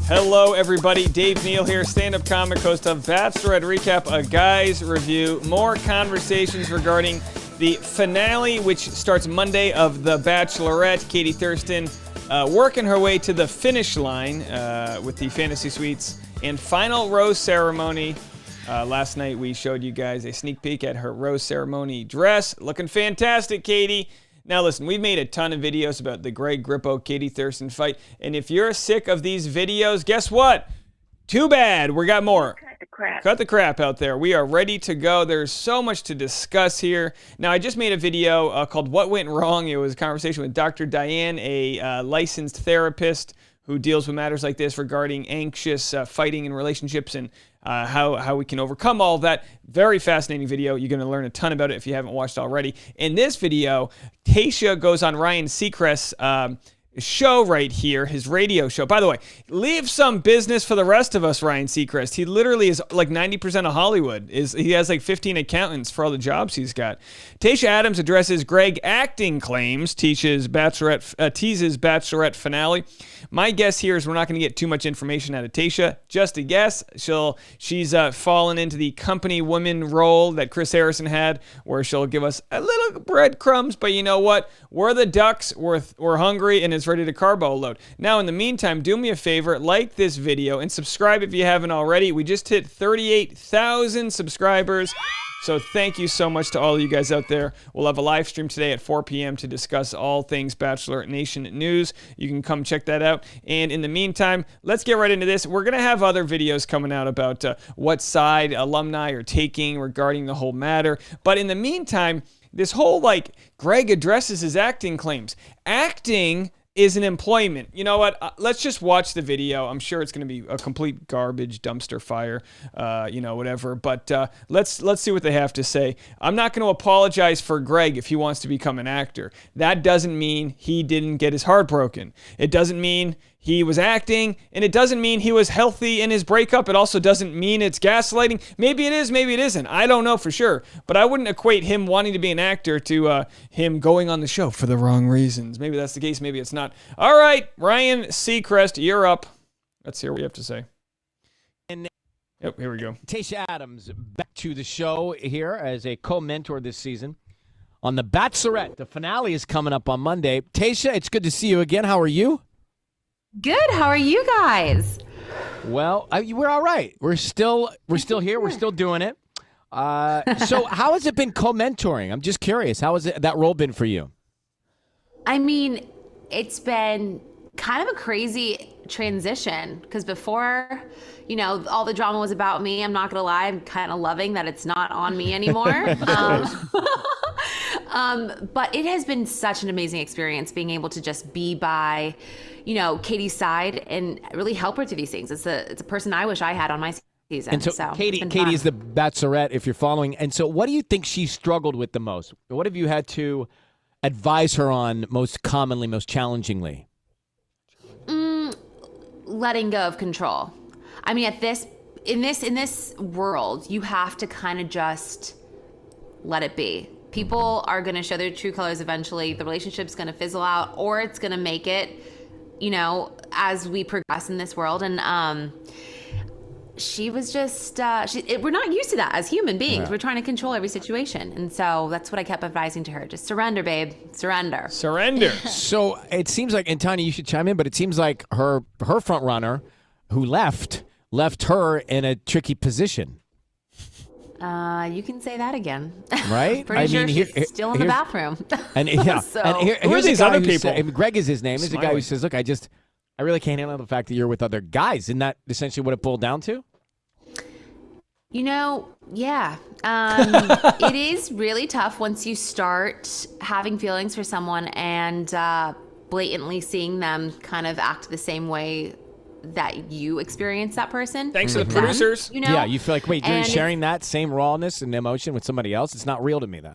Hello, everybody. Dave Neal here, stand-up comic, host of Bachelorette Recap, a guy's review. More conversations regarding the finale, which starts Monday, of The Bachelorette. Katie Thurston working her way to the finish line with the Fantasy Suites and final rose ceremony. Last night, we showed you guys a sneak peek at her rose ceremony dress. Looking fantastic, Katie. Now listen, we've made a ton of videos about the Greg Grippo, Katie Thurston fight, and if you're sick of these videos, guess what? Too bad. We got more. Cut the crap out there. We are ready to go. There's so much to discuss here. Now, I just made a video called What Went Wrong. It was a conversation with Dr. Diane, a licensed therapist who deals with matters like this regarding anxious fighting in relationships and how we can overcome all of that. Very fascinating video. You're going to learn a ton about it if you haven't watched already. In this video, Tayshia goes on Ryan Seacrest's show right here, his radio show. By the way, leave some business for the rest of us, Ryan Seacrest. He literally is like 90% of Hollywood. He has like 15 accountants for all the jobs he's got. Tayshia Adams addresses Greg acting claims, teases Bachelorette Finale. My guess here is we're not going to get too much information out of Tayshia. Just a guess. She's fallen into the company woman role that Chris Harrison had, where she'll give us a little breadcrumbs, but you know what? We're the ducks. We're hungry, and it's ready to carbo load. Now, in the meantime, do me a favor, like this video and subscribe if you haven't already. We just hit 38,000 subscribers. So thank you so much to all of you guys out there. We'll have a live stream today at 4 p.m. to discuss all things Bachelor Nation news. You can come check that out. And in the meantime, let's get right into this. We're going to have other videos coming out about what side alumni are taking regarding the whole matter. But in the meantime, this whole, Greg addresses his acting claims. Acting is an employment. You know what? Let's just watch the video. I'm sure it's going to be a complete garbage dumpster fire, whatever. But let's see what they have to say. I'm not going to apologize for Greg if he wants to become an actor. That doesn't mean he didn't get his heart broken. It doesn't mean he was acting, and it doesn't mean he was healthy in his breakup. It also doesn't mean it's gaslighting. Maybe it is, maybe it isn't. I don't know for sure. But I wouldn't equate him wanting to be an actor to him going on the show for the wrong reasons. Maybe that's the case, maybe it's not. All right, Ryan Seacrest, you're up. Let's hear what you have to say. Yep, here we go. Tayshia Adams back to the show here as a co-mentor this season on The Bachelorette. The finale is coming up on Monday. Tayshia, it's good to see you again. How are you? Good. How are you guys? Well, we're all right. We're still here. We're still doing it. So how has it been co-mentoring? I'm just curious. How has that role been for you? I mean, it's been kind of a crazy transition because before, all the drama was about me. I'm not going to lie. I'm kind of loving that it's not on me anymore. But it has been such an amazing experience being able to just be by, Katie's side and really help her through these things. It's a person I wish I had on my season. And so Katie is the Bachelorette, if you're following. And so what do you think she struggled with the most? What have you had to advise her on most commonly, most challengingly? Letting go of control. I mean, in this world, you have to kind of just let it be. People are going to show their true colors eventually. The relationship's going to fizzle out, or it's going to make it, as we progress in this world. And she was just, we're not used to that as human beings. Yeah. We're trying to control every situation. And so that's what I kept advising to her. Just surrender, babe. Surrender. Surrender. So it seems like, and Tanya, you should chime in, but it seems like her front runner who left her in a tricky position. You can say that again. Right? Pretty sure she's still in the bathroom. And yeah. So, and here's these other people. Greg is his name. Is the guy who says, look, I really can't handle the fact that you're with other guys. Isn't that essentially what it boiled down to? Yeah. It is really tough once you start having feelings for someone and blatantly seeing them kind of act the same way that you experience that person. Thanks to the producers. Yeah, you feel like, wait, you're sharing that same rawness and emotion with somebody else? It's not real to me then.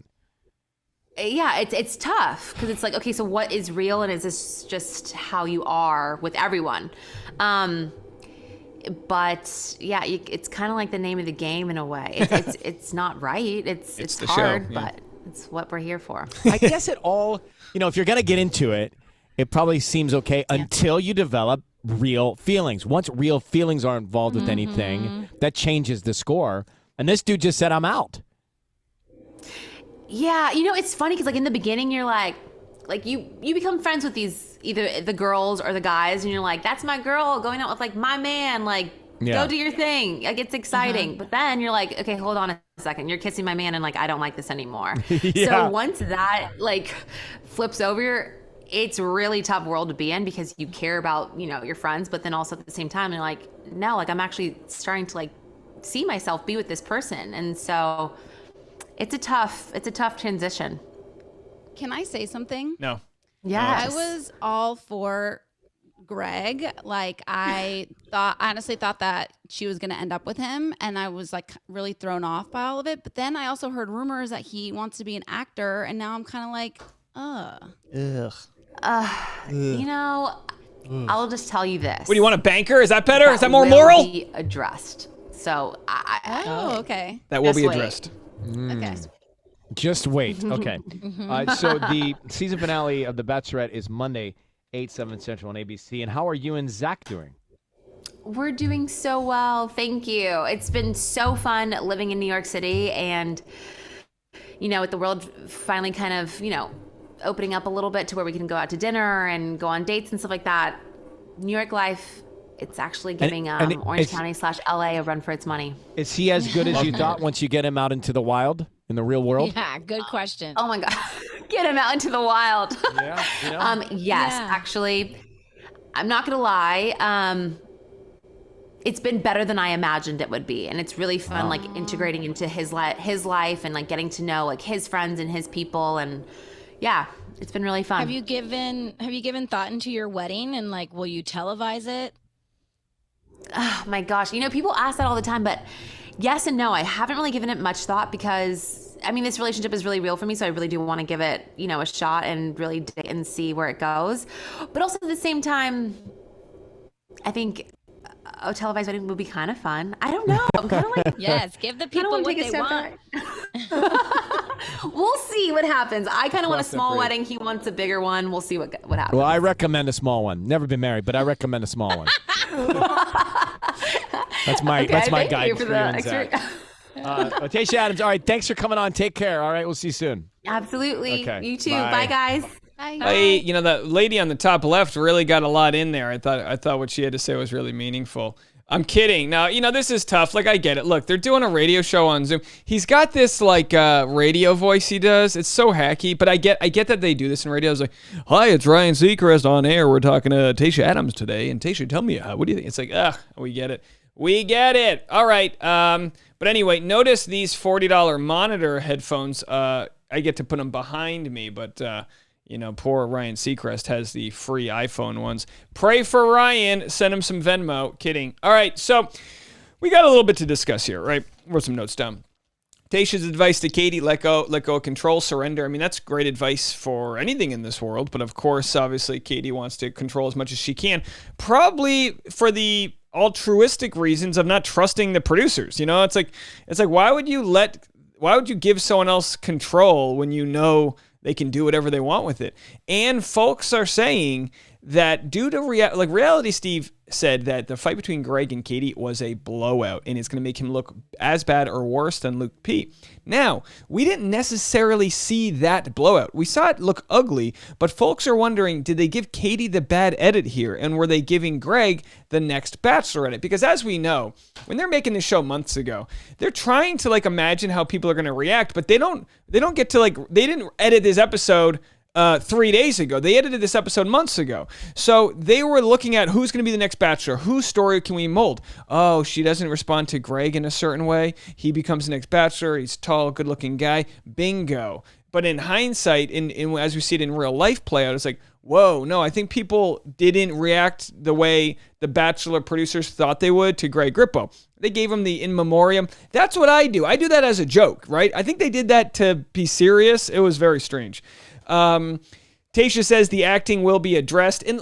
Yeah, it's tough because it's like, okay, so what is real and is this just how you are with everyone? But yeah, it's kind of like the name of the game in a way. It's not right. It's hard, show, yeah. But it's what we're here for. I guess it all, if you're going to get into it, it probably seems okay until you develop real feelings. Once real feelings are involved with anything, that changes the score. And this dude just said, I'm out. Yeah, it's funny because like in the beginning you're like you become friends with these either the girls or the guys, and you're like, that's my girl going out with like my man, like go do your thing. Like it's exciting. But then you're like, okay, hold on a second. You're kissing my man and like I don't like this anymore. So once that like flips over, it's a really tough world to be in because you care about, your friends, but then also at the same time you're like, no, like I'm actually starting to like see myself be with this person. And so it's a tough transition. Can I say something? No. Yeah. I was all for Greg. Like I honestly thought that she was going to end up with him, and I was like really thrown off by all of it. But then I also heard rumors that he wants to be an actor, and now I'm kind of like, Ugh. I'll just tell you this. What do you want, a banker? Is that better? Is that more moral? Be addressed. So okay. That will Just be wait. addressed. Okay. Just wait. Okay. So the season finale of The Bachelorette is Monday, 8/7 Central on ABC. And how are you and Zach doing? We're doing so well. Thank you. It's been so fun living in New York City, and with the world finally kind of, opening up a little bit to where we can go out to dinner and go on dates and stuff like that. New York life, it's actually giving Orange County / LA a run for its money. Is he as good as you thought once you get him out into the wild, in the real world? Yeah, good question. Oh my God. Get him out into the wild. Yeah. Yes, actually, I'm not going to lie. It's been better than I imagined it would be. And it's really fun, like integrating into his life and like getting to know like his friends and his people. And yeah, it's been really fun. Have you given thought into your wedding, and like, will you televise it? Oh my gosh. People ask that all the time, but yes and no. I haven't really given it much thought because, this relationship is really real for me. So I really do want to give it, a shot and really dig and see where it goes. But also at the same time, I think a televised wedding would be kind of fun. I don't know. I'm kind of like, Yes, give the people what they want. We'll see what happens. I kind of want a Cross that small bridge. wedding. He wants a bigger one. We'll see what happens. Well, I recommend a small one. Never been married, but I recommend a small one. That's my thank guidance you for you and Zach. Tayshia Adams, all right, thanks for coming on. Take care. All right, we'll see you soon. Absolutely. Okay. You too. Bye. Bye guys. Hey, that lady on the top left really got a lot in there. I thought what she had to say was really meaningful. I'm kidding. Now, this is tough. Like, I get it. Look, they're doing a radio show on Zoom. He's got this, like, radio voice he does. It's so hacky, but I get that they do this in radio. It's like, hi, it's Ryan Seacrest on air. We're talking to Tayshia Adams today. And Tayshia, tell me, what do you think? It's like, we get it. We get it. All right. But anyway, notice these $40 monitor headphones. I get to put them behind me, but... poor Ryan Seacrest has the free iPhone ones. Pray for Ryan. Send him some Venmo. Kidding. All right, so we got a little bit to discuss here, right? Wrote some notes down. Tayshia's advice to Katie, let go of control, surrender. That's great advice for anything in this world, but of course, obviously, Katie wants to control as much as she can, probably for the altruistic reasons of not trusting the producers. It's like why would you give someone else control when they can do whatever they want with it? And folks are saying that due to Reality Steve said that the fight between Greg and Katie was a blowout, and it's going to make him look as bad or worse than Luke P. Now, we didn't necessarily see that blowout. We saw it look ugly, but folks are wondering, did they give Katie the bad edit here, and were they giving Greg the next Bachelorette? Because as we know, when they're making this show months ago, they're trying to imagine how people are going to react, but they don't get to they didn't edit this episode 3 days ago. They edited this episode months ago. So they were looking at who's going to be the next Bachelor. Whose story can we mold? Oh, she doesn't respond to Greg in a certain way. He becomes the next Bachelor. He's tall, good-looking guy. Bingo. But in hindsight, as we see it in real life play out, it's like, whoa, no, I think people didn't react the way the Bachelor producers thought they would to Greg Grippo. They gave him the in memoriam. That's what I do. I do that as a joke, right? I think they did that to be serious. It was very strange. Tayshia says the acting will be addressed, and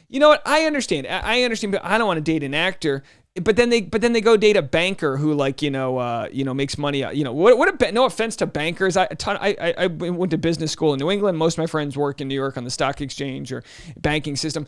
you know what? I understand, but I don't want to date an actor. But then they go date a banker who makes money. No offense to bankers. I went to business school in New England. Most of my friends work in New York on the stock exchange or banking system.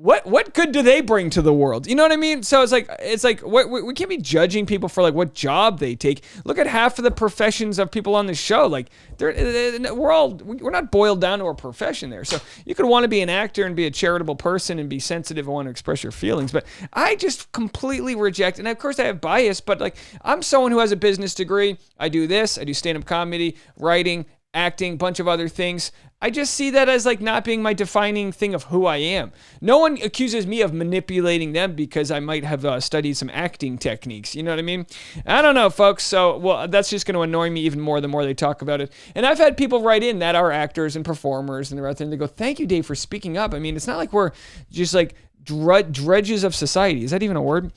what good do they bring to the world? You know what I mean? So it's like we can't be judging people for like what job they take. Look at half of the professions of people on the show. Like we're not boiled down to a profession there. So you could want to be an actor and be a charitable person and be sensitive and want to express your feelings. But I just completely reject. And of course I have bias, but like I'm someone who has a business degree. I do this. I do stand-up comedy, writing, acting, bunch of other things. I just see that as like not being my defining thing of who I am. No one accuses me of manipulating them because I might have studied some acting techniques. You know what I mean? I don't know, folks. So, well, that's just going to annoy me even more the more they talk about it. And I've had people write in that are actors and performers and they're out there and they go, thank you, Dave, for speaking up. I mean, it's not like we're just like dredges of society. Is that even a word?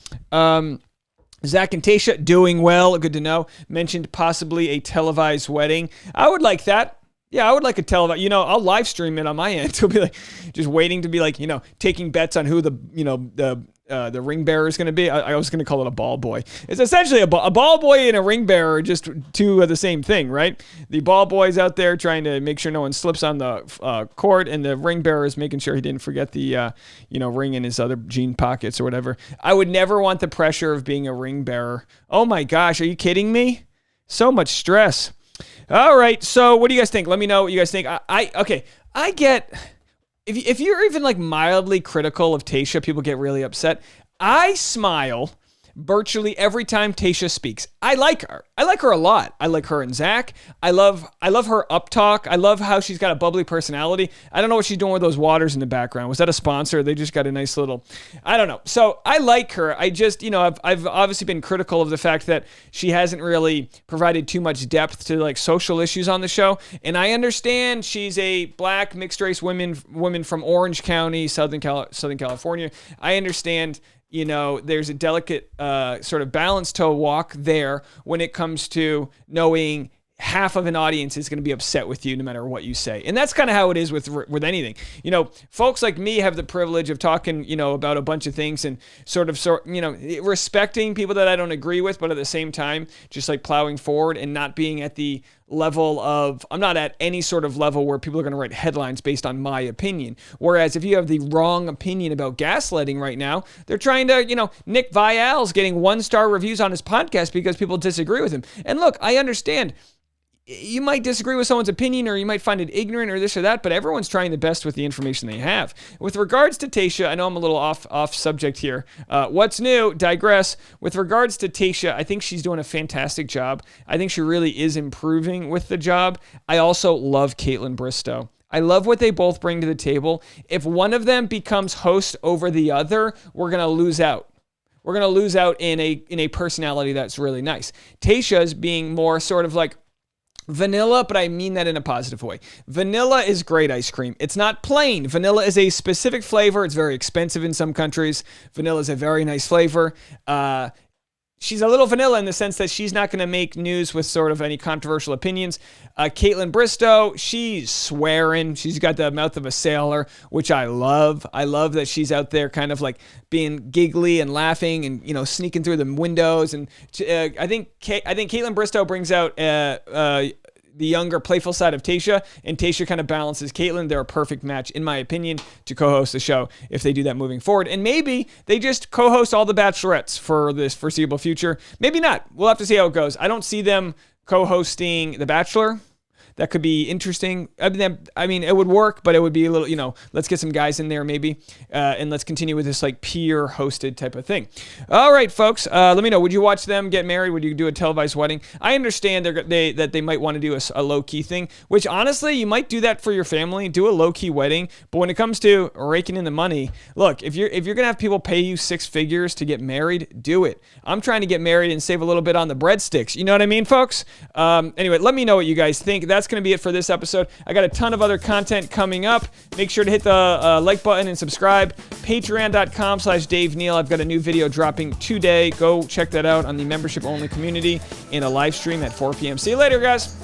Zach and Tayshia doing well. Good to know. Mentioned possibly a televised wedding. I would like that. Yeah, I would like a televised, I'll live stream it on my end. It'll be like just waiting to be like, taking bets on who the ring bearer is going to be. I was going to call it a ball boy. It's essentially a ball boy and a ring bearer are just two of the same thing, right? The ball boy's out there trying to make sure no one slips on the court, and the ring bearer is making sure he didn't forget the ring in his other jean pockets or whatever. I would never want the pressure of being a ring bearer. Oh my gosh, are you kidding me? So much stress. All right, so what do you guys think? Let me know what you guys think. I get, if you're even like mildly critical of Tayshia, people get really upset. I smile virtually every time Tayshia speaks. I like her. I like her a lot. I like her and Zach. I love her up talk. I love how she's got a bubbly personality. I don't know what she's doing with those waters in the background. Was that a sponsor? They just got a nice little, I don't know. So I like her. I just, I've obviously been critical of the fact that she hasn't really provided too much depth to like social issues on the show. And I understand she's a black mixed race woman from Orange County, Southern California. I understand there's a delicate sort of balance to walk there when it comes to knowing half of an audience is going to be upset with you no matter what you say. And that's kind of how it is with anything. Folks like me have the privilege of talking, about a bunch of things and sort of respecting people that I don't agree with, but at the same time, just like plowing forward and not being at the level of, I'm not at any sort of level where people are going to write headlines based on my opinion. Whereas if you have the wrong opinion about gaslighting right now, they're trying to, Nick Vial's getting 1-star reviews on his podcast because people disagree with him. And look, I understand. You might disagree with someone's opinion or you might find it ignorant or this or that, but everyone's trying the best with the information they have. With regards to Tayshia, I know I'm a little off subject here. What's new? Digress. With regards to Tayshia, I think she's doing a fantastic job. I think she really is improving with the job. I also love Kaitlyn Bristowe. I love what they both bring to the table. If one of them becomes host over the other, we're going to lose out. We're going to lose out in a personality that's really nice. Tayshia's being more sort of like vanilla, but I mean that in a positive way. Vanilla is great ice cream. It's not plain. Vanilla is a specific flavor. It's very expensive in some countries. Vanilla is a very nice flavor. She's a little vanilla in the sense that she's not going to make news with sort of any controversial opinions. Kaitlyn Bristowe, she's swearing. She's got the mouth of a sailor, which I love. I love that she's out there kind of like being giggly and laughing and, sneaking through the windows. And I think Kaitlyn Bristowe brings out the younger, playful side of Tayshia, and Tayshia kind of balances Kaitlyn. They're a perfect match, in my opinion, to co-host the show if they do that moving forward. And maybe they just co-host all the Bachelorettes for this foreseeable future. Maybe not. We'll have to see how it goes. I don't see them co-hosting The Bachelor. That could be interesting. I mean, it would work, but it would be a little, let's get some guys in there maybe, and let's continue with this like peer-hosted type of thing. All right, folks, let me know. Would you watch them get married? Would you do a televised wedding? I understand that they might want to do a low-key thing, which honestly, you might do that for your family, do a low-key wedding, but when it comes to raking in the money, look, if you're going to have people pay you 6 figures to get married, do it. I'm trying to get married and save a little bit on the breadsticks. You know what I mean, folks? Anyway, let me know what you guys think. That's going to be it for this episode. I got a ton of other content coming up. Make sure to hit the like button and subscribe. Patreon.com/Dave Neal. I've got a new video dropping today. Go check that out on the membership-only community in a live stream at 4 p.m. See you later, guys.